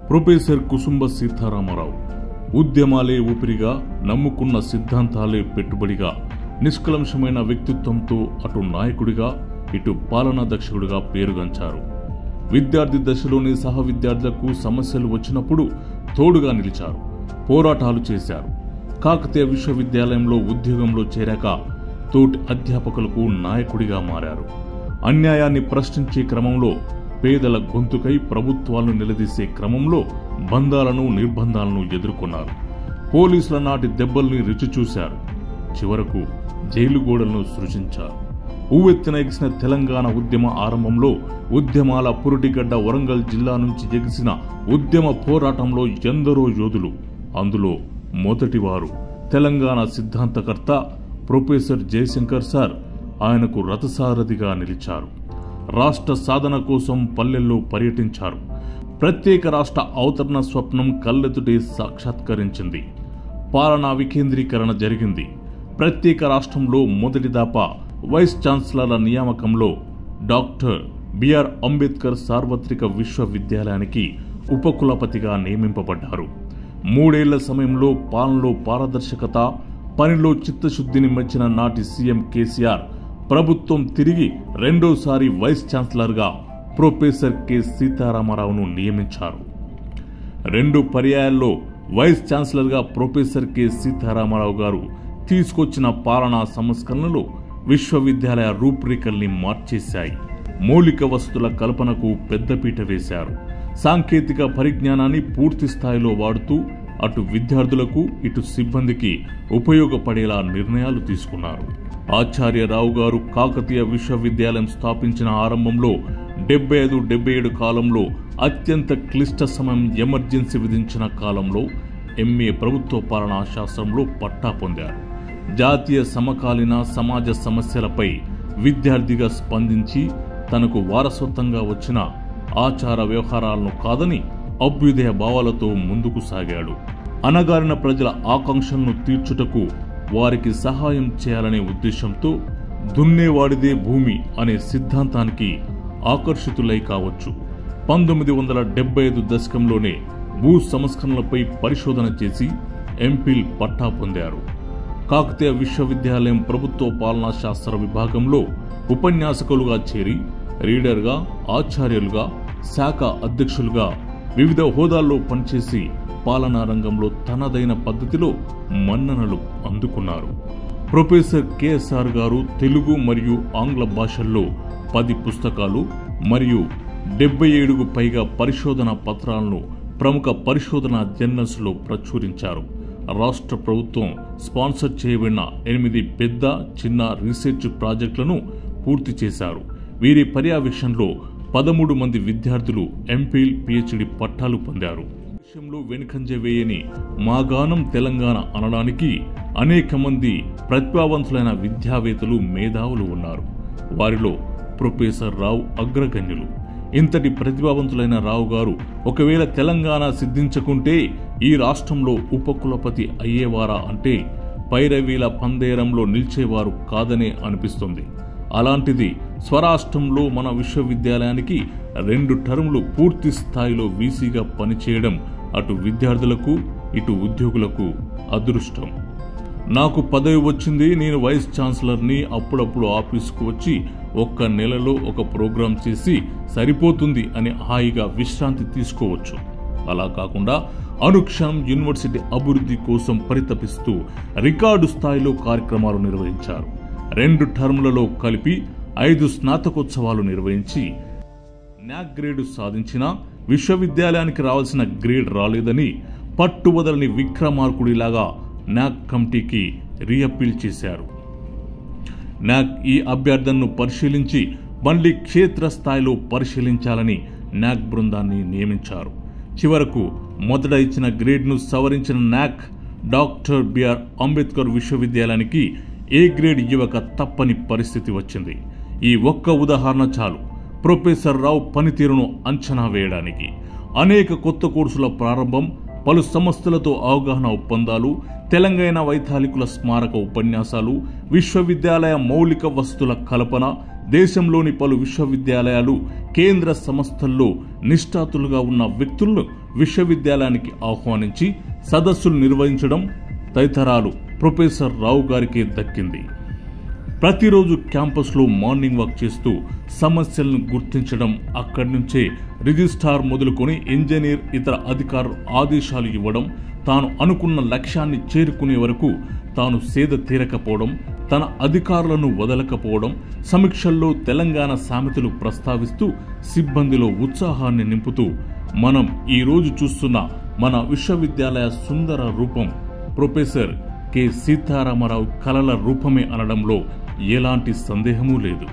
Professor Kusumba Sitarama Rao ఉద్యమాలే ఊపిరిగా, నమ్ముకున్న సిద్ధాంతాలే పెట్టుబడిగా, నిష్కలంషమైన వ్యక్తిత్వంతో అటు నాయకుడిగా ఇటు పాలనాదక్షుడిగా పేరుగాంచారు. విద్యార్థి దశలోని సహ విద్యార్థులకు సమస్యలు వచ్చినప్పుడు తోడుగా నిలిచారు, పోరాటాలు చేశారు. కాకతీయ విశ్వవిద్యాలయంలో ఉద్యోగంలో చేరాక తోటి అధ్యాపకులకు నాయకుడిగా మారారు. అన్యాయాన్ని ప్రశ్నించే క్రమంలో, పేదల గొంతుకై ప్రభుత్వాలను నిలదీసే క్రమంలో బంధాలను, నిర్బంధాలను ఎదుర్కొన్నారు. పోలీసుల నాటి దెబ్బల్ని రుచి చూశారు. చివరకు జైలు గోడలను సృజించారు. ఉవ్వెత్తున ఎగిసిన తెలంగాణ ఉద్యమ ఆరంభంలో ఉద్యమాల పురుటిగడ్డ వరంగల్ జిల్లా నుంచి ఎగిసిన ఉద్యమ పోరాటంలో ఎందరో యోధులు. అందులో మొదటివారు తెలంగాణ సిద్ధాంతకర్త ప్రొఫెసర్ జయశంకర్ సార్. ఆయనకు రథసారథిగా నిలిచారు. రాష్ట్ర సాధన కోసం పల్లెల్లో పర్యటించారు. ప్రత్యేక రాష్ట్ర అవతరణ స్వప్నం కళ్ళెదుటే సాక్షాత్కరించింది. పాలనా వికేంద్రీకరణ జరిగింది. ప్రత్యేక రాష్ట్రంలో మొదటి దాపా వైస్ ఛాన్సలర్ల నియామకంలో డాక్టర్ బిఆర్ అంబేద్కర్ సార్వత్రిక విశ్వవిద్యాలయానికి ఉపకులపతిగా నియమింపబడ్డారు. 3 ఏళ్ల సమయంలో పాలనలో పారదర్శకత, పనిలో చిత్తశుద్ధిని మెచ్చిన నాటి సీఎం కేసీఆర్ ప్రభుత్వం తిరిగి రెండోసారి వైస్ ఛాన్సలర్గా ప్రొఫెసర్ కె సీతారామరావును నియమించారు. 2 పర్యాయాల్లో వైస్ ఛాన్సలర్గా ప్రొఫెసర్ కె సీతారామరావు గారు తీసుకొచ్చిన పాలనా సంస్కరణలు విశ్వవిద్యాలయ రూపురేఖల్ని మార్చేశాయి. మౌలిక వసతుల కల్పనకు పెద్దపీట వేశారు. సాంకేతిక పరిజ్ఞానాన్ని పూర్తి స్థాయిలో వాడుతూ అటు విద్యార్థులకు ఇటు సిబ్బందికి ఉపయోగపడేలా నిర్ణయాలు తీసుకున్నారు. ఆచార్యరావు గారు కాకతీయ విశ్వవిద్యాలయం స్థాపించిన ఆరంభంలో 75-77 కాలంలో అత్యంత క్లిష్ట సమయం ఎమర్జెన్సీ విధించిన కాలంలో ఎంఏ ప్రభుత్వ పాలనా శాస్త్రంలో పట్టా పొందారు. జాతీయ సమకాలీన సమాజ సమస్యలపై విద్యార్థిగా స్పందించి తనకు వారసత్వంగా వచ్చిన ఆచార వ్యవహారాలను కాదని అభ్యుదయ భావాలతో ముందుకు సాగాడు. అణగారిన ప్రజల ఆకాంక్షలను తీర్చుటకు వారికి సహాయం చేయాలనే ఉద్దేశంతో దున్నేవాడిదే భూమి అనే సిద్ధాంతానికి ఆకర్షితులై కావచ్చు 1975 దశకంలోనే భూ సంస్కరణలపై పరిశోధన చేసి ఎంఫిల్ పట్టా పొందారు. కాకతీయ విశ్వవిద్యాలయం ప్రభుత్వ పాలనా శాస్త్ర విభాగంలో ఉపన్యాసకులుగా చేరి రీడర్గా, ఆచార్యులుగా, శాఖ అధ్యక్షులుగా వివిధ హోదాల్లో పనిచేసి పాలనా రంగంలో తనదైన పద్ధతిలో మన్ననలు అందుకున్నారు. ప్రొఫెసర్ కేఎస్ఆర్ గారు తెలుగు మరియు ఆంగ్ల భాషల్లో 10 పుస్తకాలు మరియు 77కు పైగా పరిశోధనా పత్రాలను ప్రముఖ పరిశోధనా జర్నల్స్లో ప్రచురించారు. రాష్ట్ర ప్రభుత్వం స్పాన్సర్ చేయబడిన 8 పెద్ద, చిన్న రీసెర్చ్ ప్రాజెక్టులను పూర్తి చేశారు. వీరి పర్యవేక్షణలో 13 మంది విద్యార్థులు ఎంఫిల్, పిహెచ్డి పట్టాలు పొందారు. దేశంలో వెనుకంజ వేయని మాగానం తెలంగాణ అనడానికి అనేక మంది ప్రతిభావంతులైన విద్యావేత్తలు, మేధావులు ఉన్నారు. వారిలో ప్రొఫెసర్ రావు అగ్రగణ్యులు. ఇంతటి ప్రతిభావంతులైన రావు గారు ఒకవేళ తెలంగాణ సిద్ధించకుంటే ఈ రాష్ట్రంలో ఉపకులపతి అయ్యేవారా అంటే పైరవీల పందేరంలో నిలిచేవారు కాదనే అనిపిస్తుంది. అలాంటిది స్వరాష్ట్రంలో మన విశ్వవిద్యాలయానికి 2 టర్ములు పూర్తి స్థాయిలో వీసీగా పనిచేయడం అటు విద్యార్థులకు ఇటు ఉద్యోగులకు అదృష్టం. నాకు పదవి వచ్చింది, నేను వైస్ ఛాన్సలర్ని, అప్పుడప్పుడు ఆఫీసుకు వచ్చి 1 నెలలో ఒక ప్రోగ్రాం చేసి సరిపోతుంది అని హాయిగా విశ్రాంతి తీసుకోవచ్చు. అలా కాకుండా అనుక్షణం యూనివర్సిటీ అభివృద్ధి కోసం పరితపిస్తూ రికార్డు స్థాయిలో కార్యక్రమాలు నిర్వహించారు. 2 టర్ములలో కలిపి 5 స్నాతకోత్సవాలు నిర్వహించి న్యాక్ గ్రేడ్ సాధించిన విశ్వవిద్యాలయానికి రావాల్సిన గ్రేడ్ రాలేదని పట్టువదలని విక్రమార్కుడిలాగా న్యాక్ కమిటీకి రీఅప్పీల్ చేశారు. న్యాక్ ఈ అభ్యర్థనను పరిశీలించి మళ్లీ క్షేత్రస్థాయిలో పరిశీలించాలని న్యాక్ బృందాన్ని నియమించారు. చివరకు మొదట ఇచ్చిన గ్రేడ్ను సవరించిన న్యాక్ డాక్టర్ బిఆర్ అంబేద్కర్ విశ్వవిద్యాలయానికి ఏ గ్రేడ్ ఇవ్వక తప్పని పరిస్థితి వచ్చింది. ఈ ఒక్క ఉదాహరణ చాలు ప్రొఫెసర్ రావు పనితీరును అంచనా వేయడానికి. అనేక కొత్త కోర్సుల ప్రారంభం, పలు సంస్థలతో అవగాహన ఒప్పందాలు, తెలంగాణ వైతాళికుల స్మారక ఉపన్యాసాలు, విశ్వవిద్యాలయ మౌలిక వసతుల కల్పన, దేశంలోని పలు విశ్వవిద్యాలయాలు, కేంద్ర సంస్థల్లో నిష్ఠాతులుగా ఉన్న వ్యక్తులను విశ్వవిద్యాలయానికి ఆహ్వానించి సదస్సులు నిర్వహించడం తదితరాలు ప్రొఫెసర్ రావు గారికే దక్కింది. ప్రతిరోజు క్యాంపస్లో మార్నింగ్ వాక్ చేస్తూ సమస్యలను గుర్తించడం, అక్కడి నుంచే రిజిస్ట్రార్ మొదలుకొని ఇంజనీర్, ఇతర అధికారులు ఆదేశాలు ఇవ్వడం, తాను అనుకున్న లక్ష్యాన్ని చేరుకునే వరకు తాను సేద తీరకపోవడం, తన అధికారులను వదలకపోవడం, సమీక్షల్లో తెలంగాణ సామెతలు ప్రస్తావిస్తూ సిబ్బందిలో ఉత్సాహాన్ని నింపుతూ మనం ఈరోజు చూస్తున్న మన విశ్వవిద్యాలయ సుందర రూపం ప్రొఫెసర్ కె సీతారామరావు కలల రూపమే అనడంలో ఎలాంటి సందేహమూ లేదు.